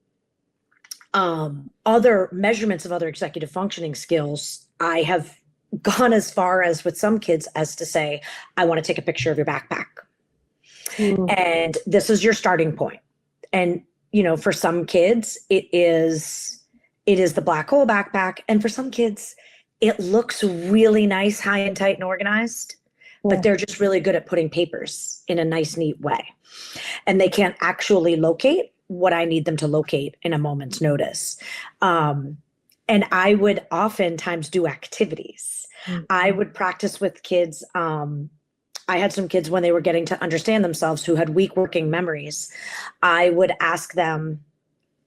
other measurements of other executive functioning skills, I have gone as far as with some kids as to say, I want to take a picture of your backpack. And this is your starting point. And, you know, for some kids, it is the black hole backpack. And for some kids, it looks really nice, high and tight and organized, but they're just really good at putting papers in a nice, neat way. And they can't actually locate what I need them to locate in a moment's notice. And I would oftentimes do activities. I would practice with kids. I had some kids when they were getting to understand themselves who had weak working memories. I would ask them,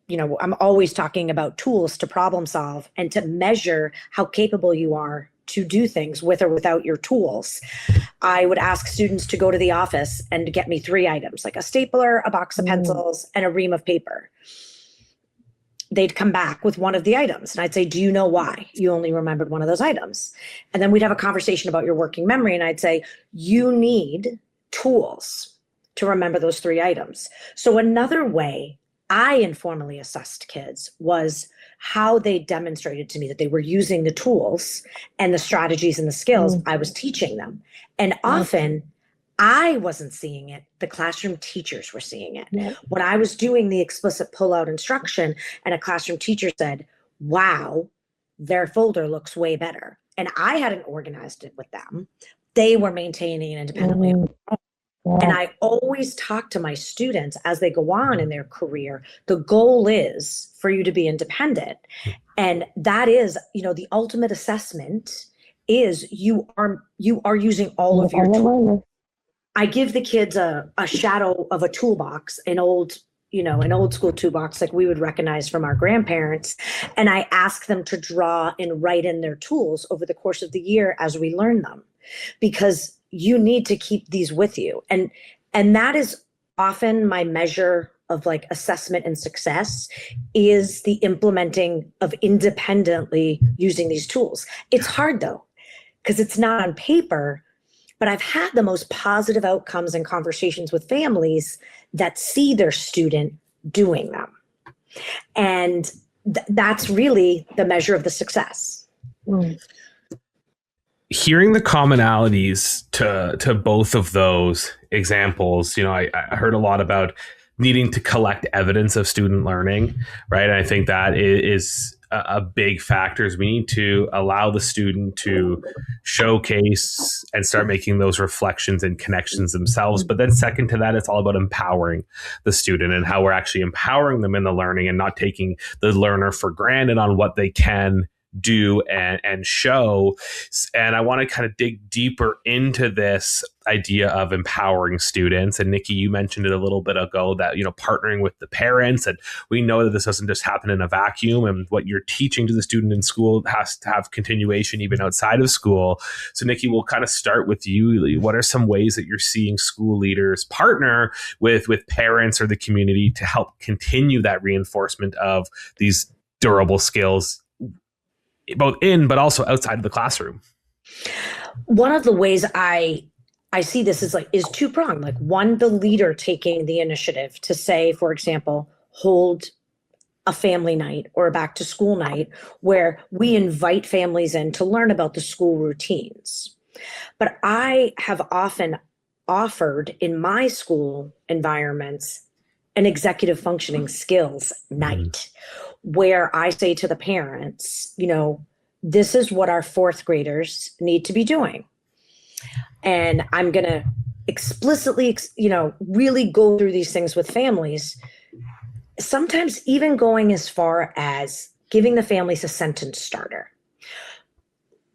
you know, I'm always talking about tools to problem solve and to measure how capable you are to do things with or without your tools. I would ask students to go to the office and to get me 3 items, like a stapler, a box of pencils, and a ream of paper. They'd come back with one of the items, and I'd say, do you know why you only remembered one of those items? And then we'd have a conversation about your working memory, and I'd say, you need tools to remember those 3 items. So another way I informally assessed kids was how they demonstrated to me that they were using the tools and the strategies and the skills I was teaching them. And often I wasn't seeing it. The classroom teachers were seeing it. When I was doing the explicit pull-out instruction and a classroom teacher said, wow, their folder looks way better, and I hadn't organized it with them, they were maintaining it independently. And I always talk to my students as they go on in their career, the goal is for you to be independent. And that is, you know, the ultimate assessment is you are using all of your tools. I give the kids a shadow of a toolbox, an old school toolbox like we would recognize from our grandparents. And I ask them to draw and write in their tools over the course of the year as we learn them, because you need to keep these with you. And that is often my measure of like assessment and success, is the implementing of independently using these tools. It's hard though, because it's not on paper, but I've had the most positive outcomes and conversations with families that see their student doing them. And that's really the measure of the success. Hearing the commonalities to both of those examples, you know, I heard a lot about needing to collect evidence of student learning, right? And I think that is a big factor, is we need to allow the student to showcase and start making those reflections and connections themselves. But then second to that, it's all about empowering the student and how we're actually empowering them in the learning and not taking the learner for granted on what they can do and show. And I want to kind of dig deeper into this idea of empowering students. And Nikki, you mentioned it a little bit ago that, you know, partnering with the parents, and we know that this doesn't just happen in a vacuum, and what you're teaching to the student in school has to have continuation even outside of school. So Nikki, we'll kind of start with you. What are some ways that you're seeing school leaders partner with parents or the community to help continue that reinforcement of these durable skills, both in but also outside of the classroom? One of the ways I see this is two-pronged. Like, one, the leader taking the initiative to say, for example, hold a family night or a back to school night where we invite families in to learn about the school routines. But I have often offered in my school environments an executive functioning skills night where I say to the parents, this is what our fourth graders need to be doing. And I'm going to explicitly, really go through these things with families, sometimes even going as far as giving the families a sentence starter.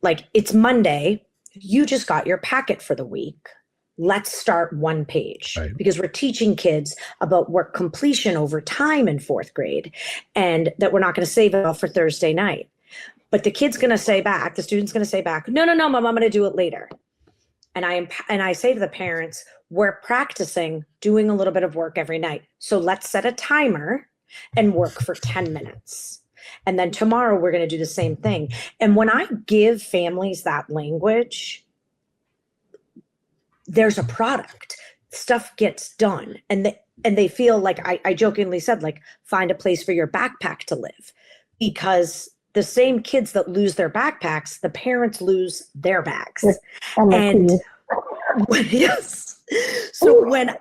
Like, it's Monday, you just got your packet for the week. Let's start one page, right? Because we're teaching kids about work completion over time in fourth grade, and that we're not going to save it all for Thursday night. But the student's going to say back, no, Mom, I'm going to do it later. And I say to the parents, we're practicing doing a little bit of work every night. So let's set a timer and work for 10 minutes. And then tomorrow we're going to do the same thing. And when I give families that language, there's a product. Stuff gets done. And they feel like, I jokingly said, like, find a place for your backpack to live. Because the same kids that lose their backpacks, the parents lose their bags. And yes. So when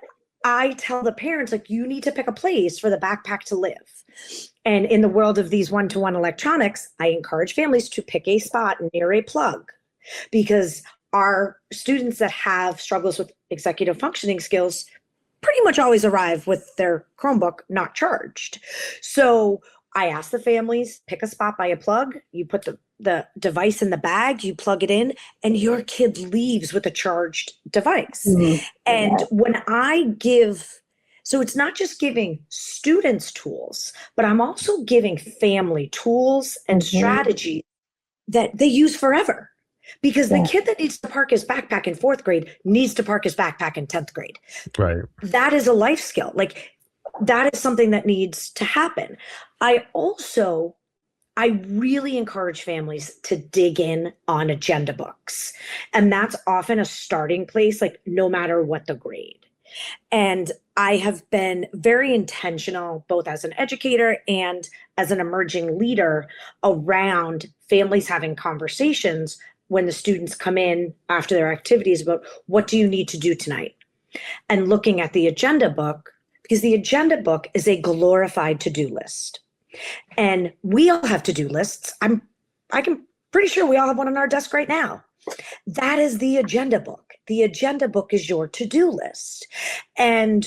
I tell the parents, like, you need to pick a place for the backpack to live. And in the world of these one-to-one electronics, I encourage families to pick a spot near a plug, because our students that have struggles with executive functioning skills pretty much always arrive with their Chromebook not charged. So I ask the families, pick a spot by a plug, you put the device in the bag, you plug it in, and your kid leaves with a charged device. Mm-hmm. And when I give, so it's not just giving students tools, but I'm also giving family tools and strategies that they use forever. Because the kid that needs to park his backpack in fourth grade needs to park his backpack in 10th grade. Right. That is a life skill. Like, that is something that needs to happen. I really encourage families to dig in on agenda books. And that's often a starting place, like, no matter what the grade. And I have been very intentional, both as an educator and as an emerging leader, around families having conversations when the students come in after their activities about, what do you need to do tonight? And looking at the agenda book, because the agenda book is a glorified to-do list. And we all have to-do lists. I'm pretty sure we all have one on our desk right now. That is the agenda book. The agenda book is your to-do list. And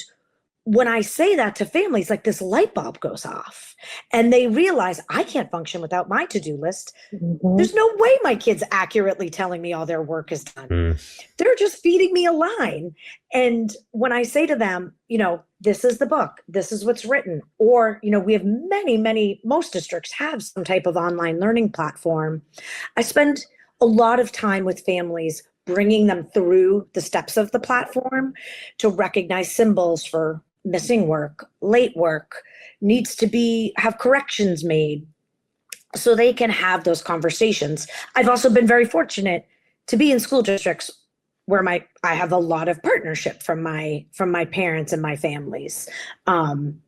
when I say that to families, like, this light bulb goes off and they realize, I can't function without my to-do list. Mm-hmm. There's no way my kid's accurately telling me all their work is done. They're just feeding me a line. And when I say to them, this is the book, this is what's written, or, we have most districts have some type of online learning platform. I spend a lot of time with families bringing them through the steps of the platform to recognize symbols for missing work, late work, needs to have corrections made, so they can have those conversations. I've also been very fortunate to be in school districts where I have a lot of partnership from my parents and my families. And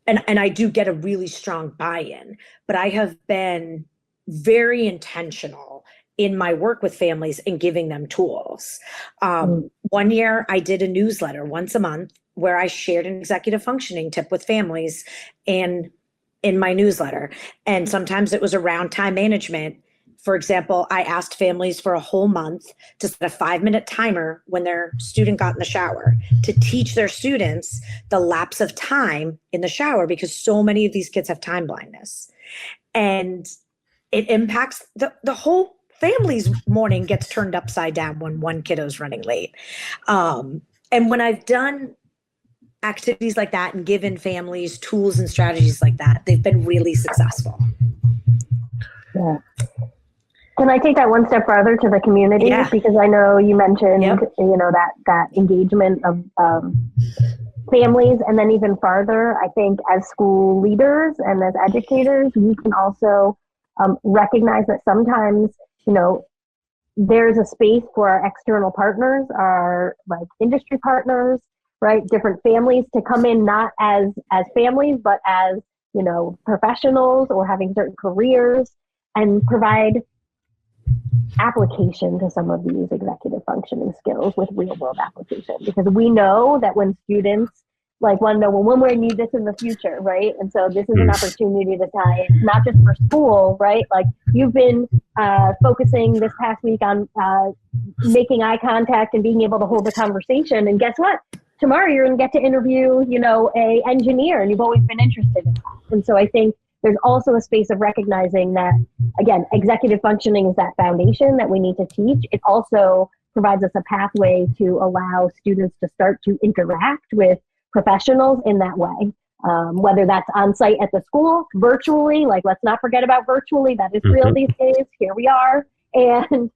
I do get a really strong buy-in, but I have been very intentional in my work with families and giving them tools. One year I did a newsletter once a month where I shared an executive functioning tip with families and in my newsletter. And sometimes it was around time management. For example, I asked families for a whole month to set a 5-minute timer when their student got in the shower to teach their students the lapse of time in the shower, because so many of these kids have time blindness. And it impacts the whole family's morning gets turned upside down when one kiddo's running late. And when I've done activities like that and given families tools and strategies like that, they've been really successful. Yeah. Can I take that one step further to the community? Yeah. Because I know you mentioned, that engagement of families, and then even farther, I think as school leaders and as educators, we can also recognize that sometimes, there's a space for our external partners, our like industry partners, right? Different families to come in, not as families, but as, you know, professionals or having certain careers, and provide application to some of these executive functioning skills with real world application. Because we know that when students like want to know, well, when will I need this in the future, right? And so this is an opportunity to tie in, not just for school, right? Like you've been focusing this past week on making eye contact and being able to hold a conversation. And guess what? Tomorrow you're going to get to interview, you know, a engineer, and you've always been interested in that. And so I think there's also a space of recognizing that, again, executive functioning is that foundation that we need to teach. It also provides us a pathway to allow students to start to interact with professionals in that way, whether that's on site at the school, virtually, like let's not forget about virtually, that is real these days, here we are, and,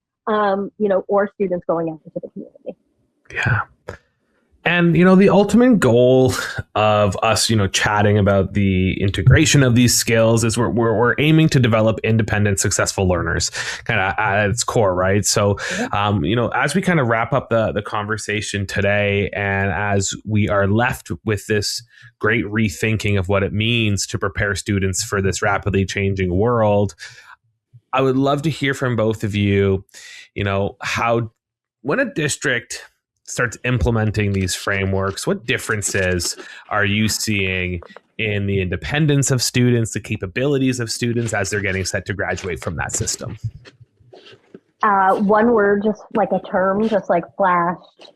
you know, or students going out into the community. Yeah. And, you know, the ultimate goal of us, you know, chatting about the integration of these skills is we're aiming to develop independent, successful learners kind of at its core, right? So, you know, as we kind of wrap up the conversation today, and as we are left with this great rethinking of what it means to prepare students for this rapidly changing world, I would love to hear from both of you, you know, how when a district starts implementing these frameworks, what differences are you seeing in the independence of students, the capabilities of students as they're getting set to graduate from that system? One word, just like a term, just like flashed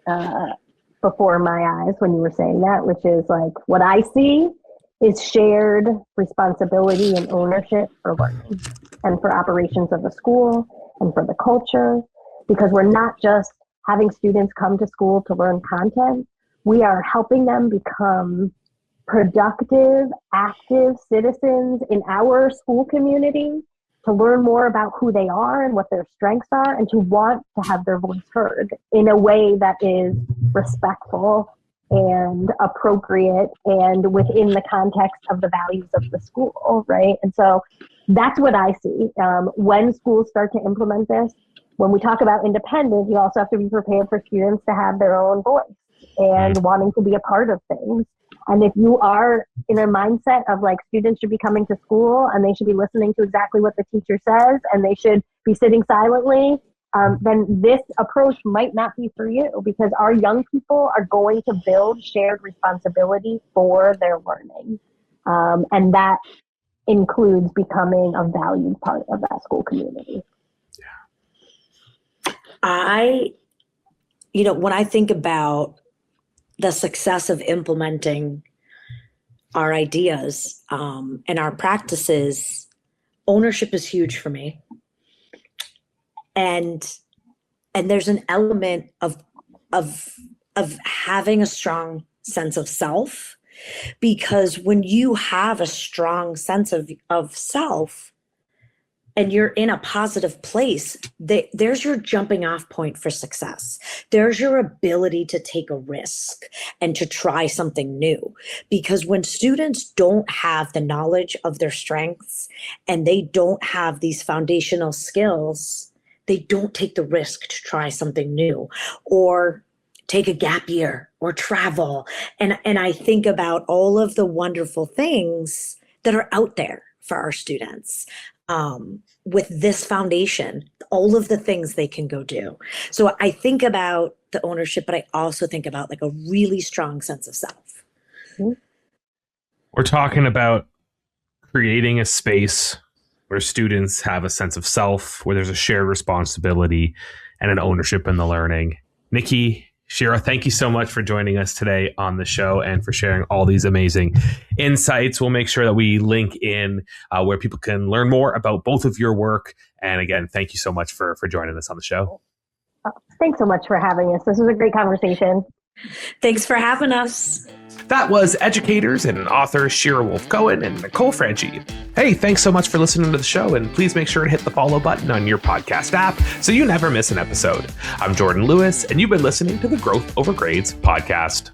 before my eyes when you were saying that, which is like what I see is shared responsibility and ownership for learning and for operations of the school and for the culture, because we're not just having students come to school to learn content, we are helping them become productive, active citizens in our school community, to learn more about who they are and what their strengths are, and to want to have their voice heard in a way that is respectful and appropriate and within the context of the values of the school, right? And so that's what I see. When schools start to implement this, when we talk about independence, you also have to be prepared for students to have their own voice and wanting to be a part of things. And if you are in a mindset of like students should be coming to school and they should be listening to exactly what the teacher says and they should be sitting silently, then this approach might not be for you, because our young people are going to build shared responsibility for their learning. And that includes becoming a valued part of that school community. When I think about the success of implementing our ideas and our practices, ownership is huge for me. And there's an element of having a strong sense of self, because when you have a strong sense of self, and you're in a positive place, there's your jumping off point for success. There's your ability to take a risk and to try something new. Because when students don't have the knowledge of their strengths and they don't have these foundational skills, they don't take the risk to try something new or take a gap year or travel. And I think about all of the wonderful things that are out there for our students. With this foundation, all of the things they can go do. So I think about the ownership, but I also think about like a really strong sense of self. We're talking about creating a space where students have a sense of self, where there's a shared responsibility and an ownership in the learning. Nikki, Shira, thank you so much for joining us today on the show and for sharing all these amazing insights. We'll make sure that we link in where people can learn more about both of your work. And again, thank you so much for joining us on the show. Thanks so much for having us. This was a great conversation. Thanks for having us. That was educators and authors Shira Woolf Cohen and Nicole Franchi. Hey, thanks so much for listening to the show, and please make sure to hit the follow button on your podcast app so you never miss an episode. I'm Jordan Lewis, and you've been listening to the Growth Over Grades podcast.